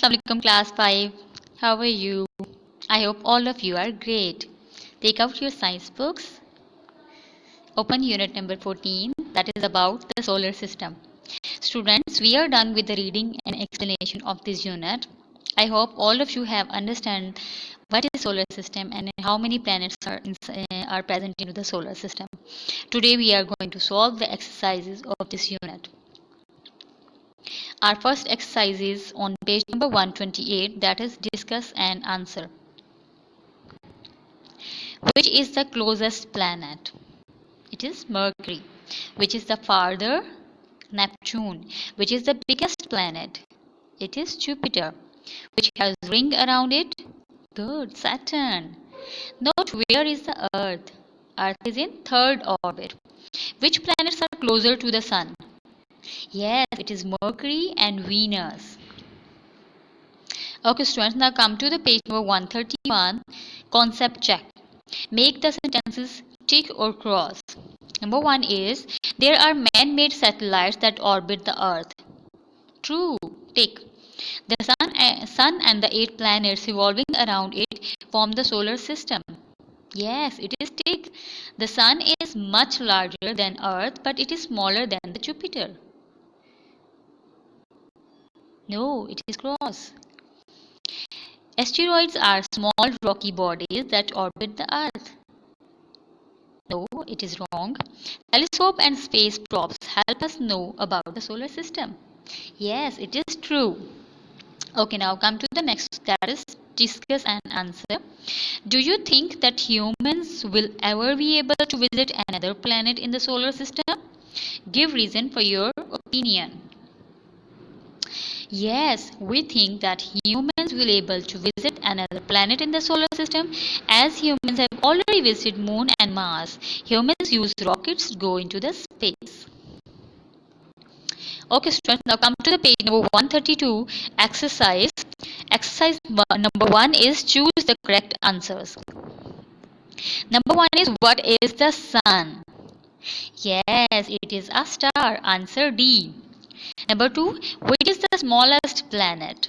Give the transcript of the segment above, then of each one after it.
Assalamualaikum class 5. How are you? I hope all of you are great. Take out your science books. Open unit number 14, that is about the solar system. Students, we are done with the reading and explanation of this unit. I hope all of you have understand what is solar system and how many planets are present in the solar system. Today we are going to solve the exercises of this unit. Our first exercise is on page number 128, that is discuss and answer. Which is the closest planet? It is Mercury. Which is the farther? Neptune. Which is the biggest planet? It is Jupiter. Which has ring around it? Good, Saturn. Note where is the Earth? Earth is in third orbit. Which planets are closer to the Sun? Yes, it is Mercury and Venus. Okay, students, now come to the page number 131, concept check. Make the sentences tick or cross. Number 1 is, there are man-made satellites that orbit the Earth. True, tick. The sun and the 8 planets revolving around it form the solar system. Yes, it is tick. The Sun is much larger than Earth, but it is smaller than the Jupiter. No, it is cross. Asteroids are small rocky bodies that orbit the Earth. No, it is wrong. Telescope and space probes help us know about the solar system. Yes, it is true. Okay, now come to the next, that is discuss and answer. Do you think that humans will ever be able to visit another planet in the solar system? Give reason for your opinion. Yes, we think that humans will be able to visit another planet in the solar system, as humans have already visited Moon and Mars. Humans use rockets to go into the space. Okay, students, now come to the page number 132, exercise. Number 1 is choose the correct answers. Number 1 is, what is the sun? Yes, it is a star. Answer D. Number 2, which is the smallest planet?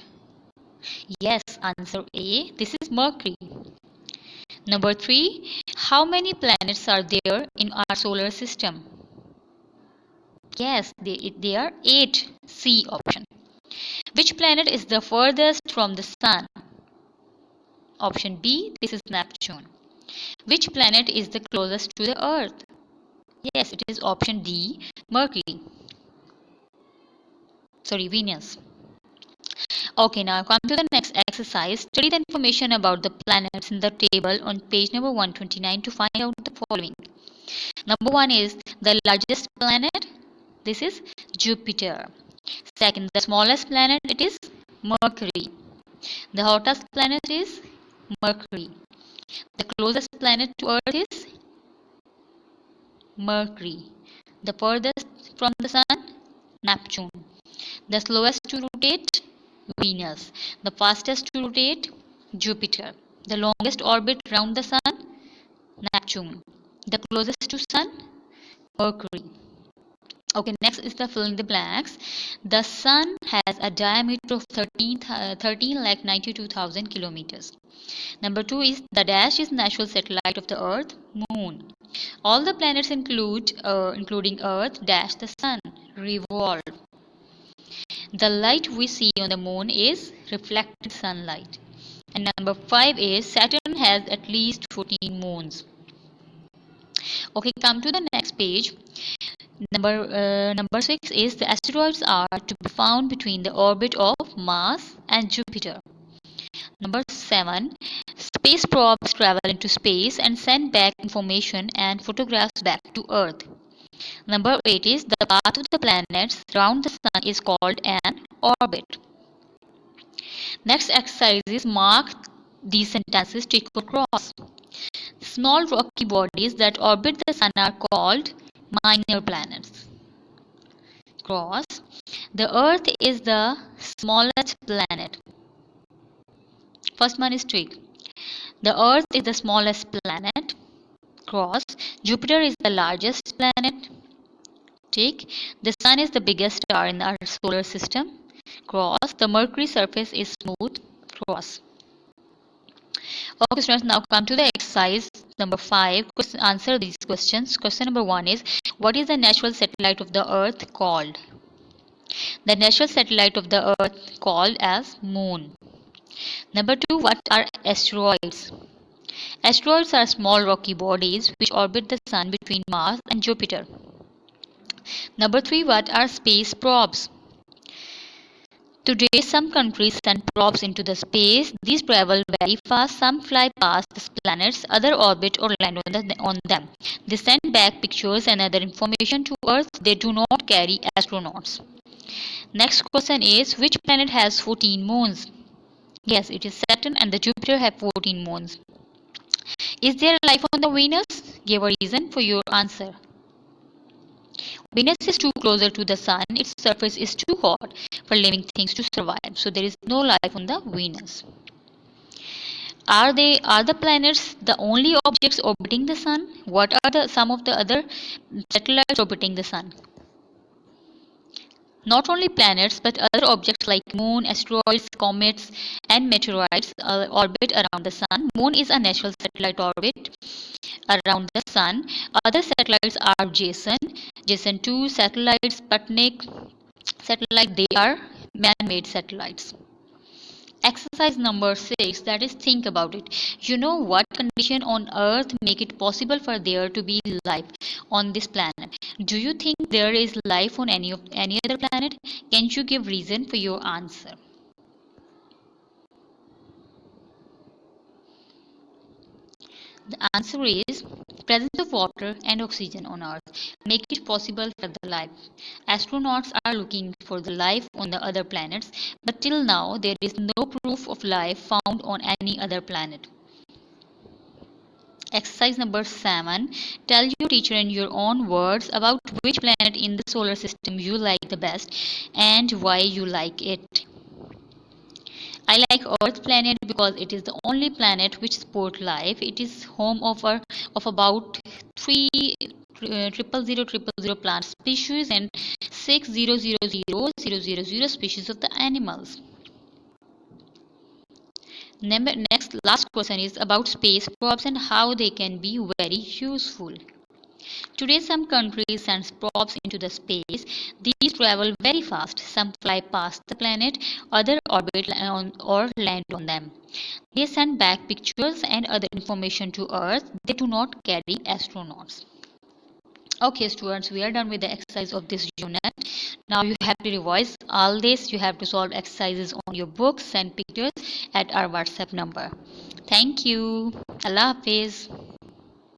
Yes, answer A. This is Mercury. Number 3, how many planets are there in our solar system? Yes, they are 8. C option. Which planet is the furthest from the Sun? Option B. This is Neptune. Which planet is the closest to the Earth? Yes, it is option D. Mercury. Sorry, Venus. Okay, now come to the next exercise. Study the information about the planets in the table on page number 129 to find out the following. Number 1 is the largest planet. This is Jupiter. Second, the smallest planet, it is Mercury. The hottest planet is Mercury. The closest planet to Earth is Mercury. The furthest from the Sun, Neptune. The slowest to rotate, Venus. The fastest to rotate, Jupiter. The longest orbit around the Sun, Neptune. The closest to Sun, Mercury. Okay, next is the fill in the blanks. The Sun has a diameter of 13,92,000 kilometers. Number 2 is, the dash is natural satellite of the Earth, Moon. All the planets including Earth dash the Sun, revolve. The light we see on the Moon is reflected sunlight. And number 5 is, Saturn has at least 14 moons. Okay, come to the next page. Number 6 is, the asteroids are to be found between the orbit of Mars and Jupiter. Number 7, space probes travel into space and send back information and photographs back to Earth. Number 8 is, the path of the planets around the Sun is called an orbit. Next exercise is, mark these sentences tick or cross. Small rocky bodies that orbit the Sun are called minor planets. Cross. The Earth is the smallest planet. First one is tick. The Earth is the smallest planet. Cross. Jupiter is the largest planet. Tick. The Sun is the biggest star in our solar system. cross. The Mercury surface is smooth, cross. Okay, students, now come to the exercise number 5. Answer these questions. Question number 1 is, what is the natural satellite of the Earth called? The natural satellite of the Earth called as Moon. Number 2, what are asteroids? Asteroids are small rocky bodies which orbit the Sun between Mars and Jupiter. Number 3, what are space probes? Today, some countries send probes into the space. These travel very fast. Some fly past the planets, others orbit or land on them. They send back pictures and other information to Earth. They do not carry astronauts. Next question is, which planet has 14 moons? Yes, it is Saturn, and the Jupiter have 14 moons. Is there life on the Venus? Give a reason for your answer. Venus is too closer to the Sun. Its surface is too hot for living things to survive. So there is no life on the Venus. Are the planets the only objects orbiting the Sun? What are some of the other satellites orbiting the Sun? Not only planets, but other objects like Moon, asteroids, comets, and meteorites orbit around the Sun. Moon is a natural satellite orbit around the Sun. Other satellites are Jason 2 satellites, Sputnik satellite. They are man-made satellites. Exercise number 6, that is, think about it. You know what condition on Earth make it possible for there to be life on this planet? Do you think there is life on any other planet? Can you give reason for your answer? The answer is presence of water and oxygen on Earth make it possible for the life. Astronauts are looking for the life on the other planets, but till now there is no proof of life found on any other planet. Exercise number 7. Tell your teacher in your own words about which planet in the solar system you like the best and why you like it. I like Earth planet because it is the only planet which supports life. It is home of about 3,000,000 plant species and 6,000,000 species of the animals. Next, last question is about space probes and how they can be very useful. Today, some countries send probes into the space. These travel very fast. Some fly past the planet, others orbit or land on them. They send back pictures and other information to Earth. They do not carry astronauts. Okay, students, we are done with the exercise of this unit. Now you have to revise all this. You have to solve exercises on your books, send pictures at our WhatsApp number. Thank you. Allah Hafiz.